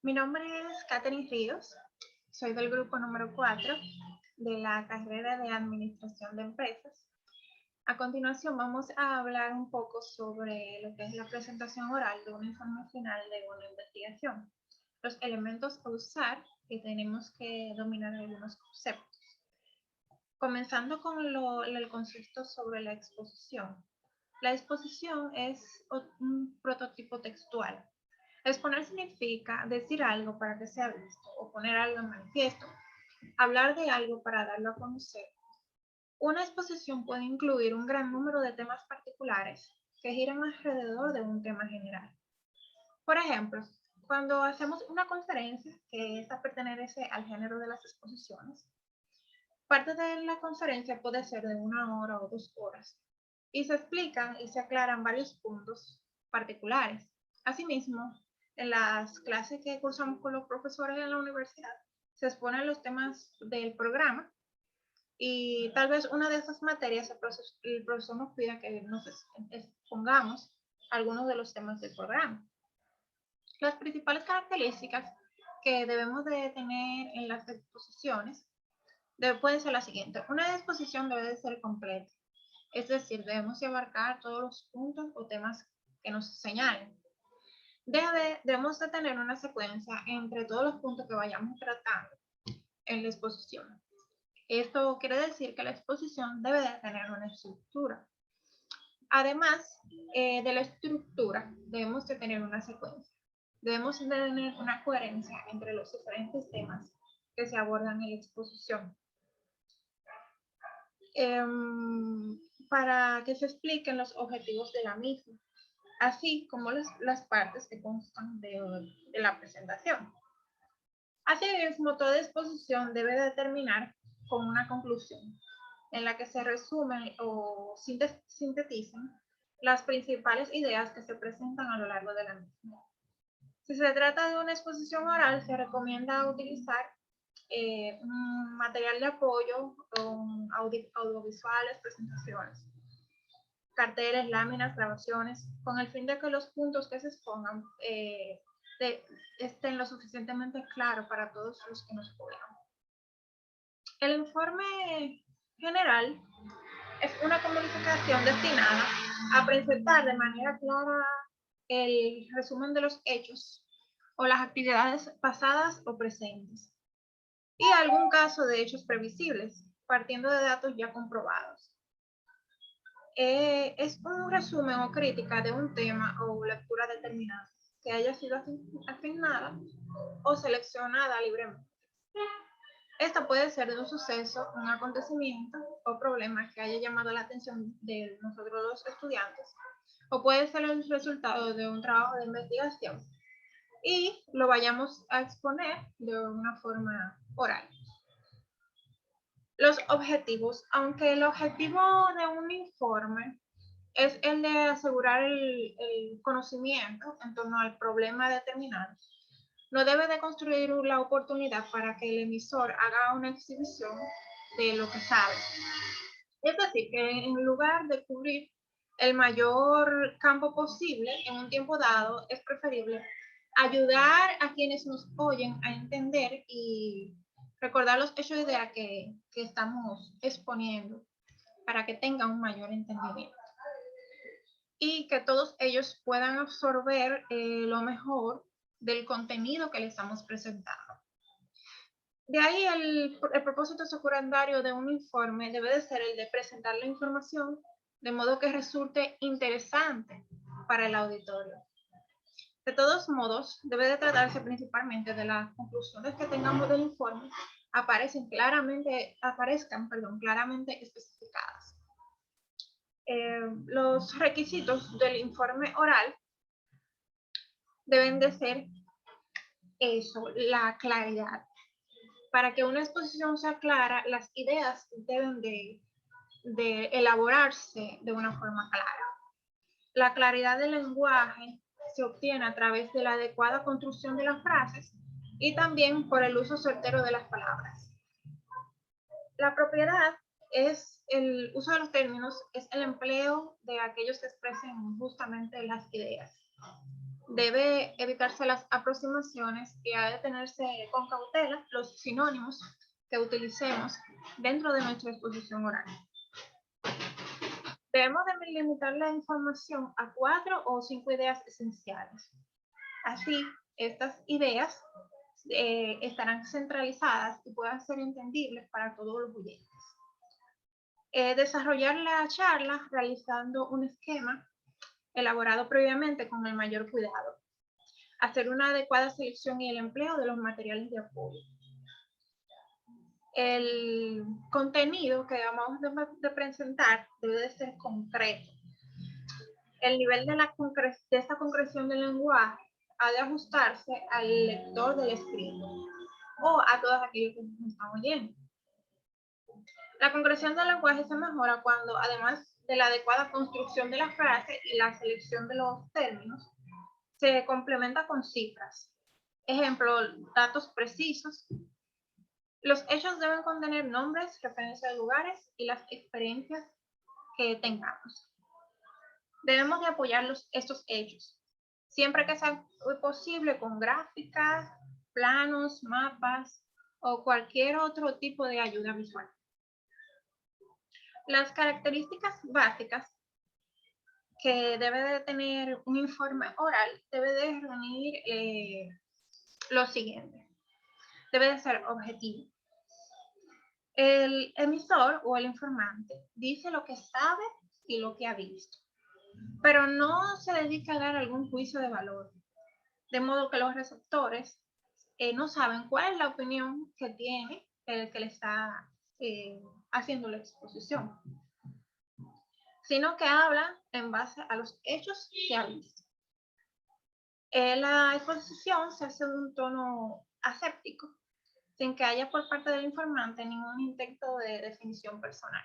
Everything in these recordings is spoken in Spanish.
Mi nombre es Katherine Ríos, soy del grupo número 4 de la carrera de Administración de Empresas. A continuación vamos a hablar un poco sobre lo que es la presentación oral de un informe final de una investigación, los elementos a usar que tenemos que dominar algunos conceptos. Comenzando con el concepto sobre la exposición. La exposición es un prototipo textual. Exponer significa decir algo para que sea visto o poner algo en manifiesto, hablar de algo para darlo a conocer. Una exposición puede incluir un gran número de temas particulares que giran alrededor de un tema general. Por ejemplo, cuando hacemos una conferencia, que esta pertenece al género de las exposiciones, parte de la conferencia puede ser de 1 hora o 2 horas y se explican y se aclaran varios puntos particulares. Asimismo, en las clases que cursamos con los profesores en la universidad, se exponen los temas del programa y tal vez una de esas materias el profesor nos pida que nos expongamos algunos de los temas del programa. Las principales características que debemos de tener en las exposiciones puede ser la siguiente. Una exposición debe de ser completa, es decir, debemos abarcar todos los puntos o temas que nos señalen. Debemos de tener una secuencia entre todos los puntos que vayamos tratando en la exposición. Esto quiere decir que la exposición debe de tener una estructura. Además de la estructura, debemos de tener una secuencia. Debemos de tener una coherencia entre los diferentes temas que se abordan en la exposición. Para que se expliquen los objetivos de la misma, así como las partes que constan de la presentación. Asimismo, toda exposición debe de terminar con una conclusión en la que se resumen o sintetizan las principales ideas que se presentan a lo largo de la misma. Si se trata de una exposición oral, se recomienda utilizar material de apoyo, audiovisuales, presentaciones, carteles, láminas, grabaciones, con el fin de que los puntos que se expongan estén lo suficientemente claros para todos los que nos oigan. El informe general es una comunicación destinada a presentar de manera clara el resumen de los hechos o las actividades pasadas o presentes y algún caso de hechos previsibles, partiendo de datos ya comprobados. Es un resumen o crítica de un tema o lectura determinada que haya sido asignada o seleccionada libremente. Esta puede ser de un suceso, un acontecimiento o problema que haya llamado la atención de nosotros los estudiantes, o puede ser el resultado de un trabajo de investigación y lo vayamos a exponer de una forma oral. Los objetivos. Aunque el objetivo de un informe es el de asegurar el conocimiento en torno al problema determinado, no debe de construir la oportunidad para que el emisor haga una exhibición de lo que sabe. Es decir, que en lugar de cubrir el mayor campo posible en un tiempo dado, es preferible ayudar a quienes nos oyen a entender y recordar los hechos de idea que estamos exponiendo para que tengan un mayor entendimiento y que todos ellos puedan absorber lo mejor del contenido que le estamos presentando. De ahí el propósito secundario de un informe debe de ser el de presentar la información de modo que resulte interesante para el auditorio. De todos modos, debe de tratarse principalmente de las conclusiones que tengamos del informe aparezcan claramente especificadas. Los requisitos del informe oral deben de ser eso, la claridad. Para que una exposición sea clara, las ideas deben de elaborarse de una forma clara. La claridad del lenguaje se obtiene a través de la adecuada construcción de las frases y también por el uso certero de las palabras. La propiedad es el uso de los términos, es el empleo de aquellos que expresen justamente las ideas. Debe evitarse las aproximaciones y ha de tenerse con cautela los sinónimos que utilicemos dentro de nuestra exposición oral. Debemos de limitar la información a 4 o 5 ideas esenciales. Así, estas ideas estarán centralizadas y puedan ser entendibles para todos los oyentes. Desarrollar la charla realizando un esquema elaborado previamente con el mayor cuidado. Hacer una adecuada selección y el empleo de los materiales de apoyo. El contenido que vamos de presentar debe de ser concreto. El nivel de esta concreción del lenguaje ha de ajustarse al lector del escrito o a todos aquellos que nos están oyendo. La concreción del lenguaje se mejora cuando, además de la adecuada construcción de la frase y la selección de los términos, se complementa con cifras. Ejemplo, datos precisos. Los hechos deben contener nombres, referencias de lugares y las experiencias que tengamos. Debemos de apoyar estos hechos, siempre que sea posible con gráficas, planos, mapas o cualquier otro tipo de ayuda visual. Las características básicas que debe de tener un informe oral debe de reunir lo siguiente. Debe de ser objetivo. El emisor o el informante dice lo que sabe y lo que ha visto, pero no se dedica a dar algún juicio de valor, de modo que los receptores no saben cuál es la opinión que tiene el que le está haciendo la exposición, sino que habla en base a los hechos que ha visto. La exposición se hace de un tono aséptico, sin que haya por parte del informante ningún intento de definición personal.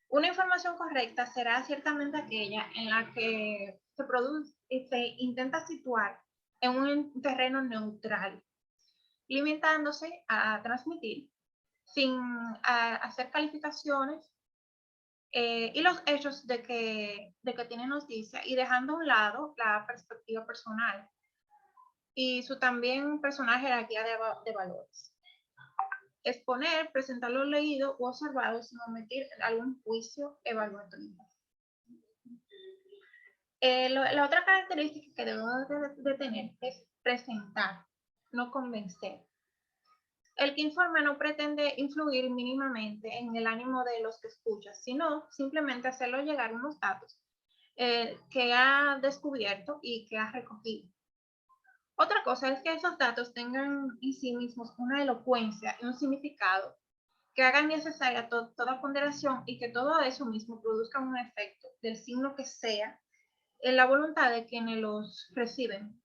Una información correcta será ciertamente aquella en la que se intenta situar en un terreno neutral, limitándose a transmitir sin hacer calificaciones y los hechos de que tiene noticia y dejando a un lado la perspectiva personal y su también personal jerarquía de valores. Exponer, presentar lo leído u observado sin omitir algún juicio evaluatorio. La otra característica que debemos de tener es presentar, no convencer. El que informa no pretende influir mínimamente en el ánimo de los que escuchan, sino simplemente hacerlo llegar unos datos que ha descubierto y que ha recogido. Otra cosa es que esos datos tengan en sí mismos una elocuencia y un significado que hagan necesaria toda ponderación y que todo eso mismo produzca un efecto del signo que sea en la voluntad de quienes los reciben,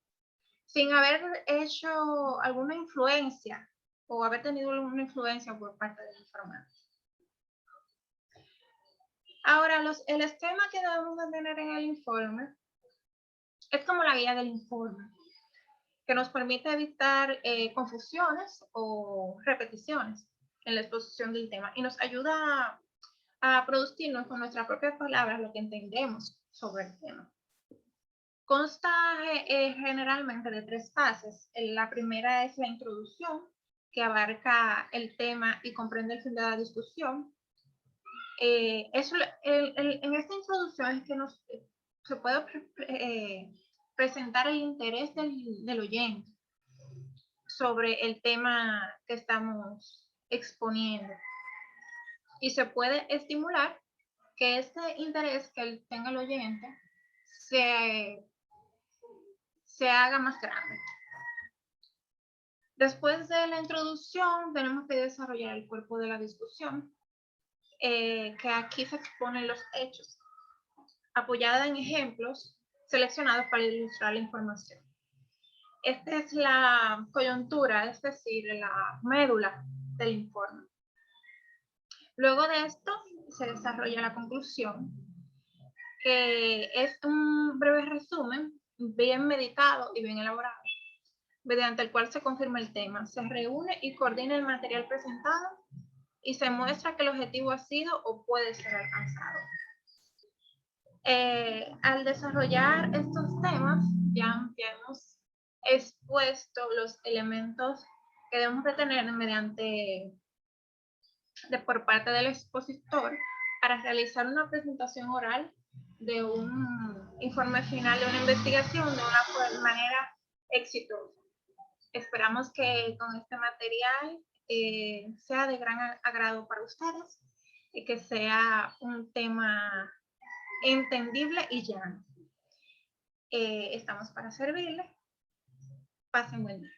sin haber hecho alguna influencia o haber tenido alguna influencia por parte del informante. Ahora, el esquema que debemos de tener en el informe es como la guía del informe, que nos permite evitar confusiones o repeticiones en la exposición del tema y nos ayuda a producirnos con nuestras propias palabras lo que entendemos sobre el tema. Consta generalmente de 3 fases. La primera es la introducción, que abarca el tema y comprende el fin de la discusión. En esta introducción es que se puede presentar el interés del oyente sobre el tema que estamos exponiendo. Y se puede estimular que este interés que tenga el oyente se haga más grande. Después de la introducción, tenemos que desarrollar el cuerpo de la discusión, que aquí se exponen los hechos, apoyada en ejemplos seleccionados para ilustrar la información. Esta es la coyuntura, es decir, la médula del informe. Luego de esto, se desarrolla la conclusión, que es un breve resumen, bien meditado y bien elaborado, mediante el cual se confirma el tema, se reúne y coordina el material presentado y se muestra que el objetivo ha sido o puede ser alcanzado. Al desarrollar estos temas, ya hemos expuesto los elementos que debemos retener por parte del expositor para realizar una presentación oral de un informe final de una investigación de una manera exitosa. Esperamos que con este material sea de gran agrado para ustedes y que sea un tema entendible y llano. Estamos para servirles. Pasen buen día.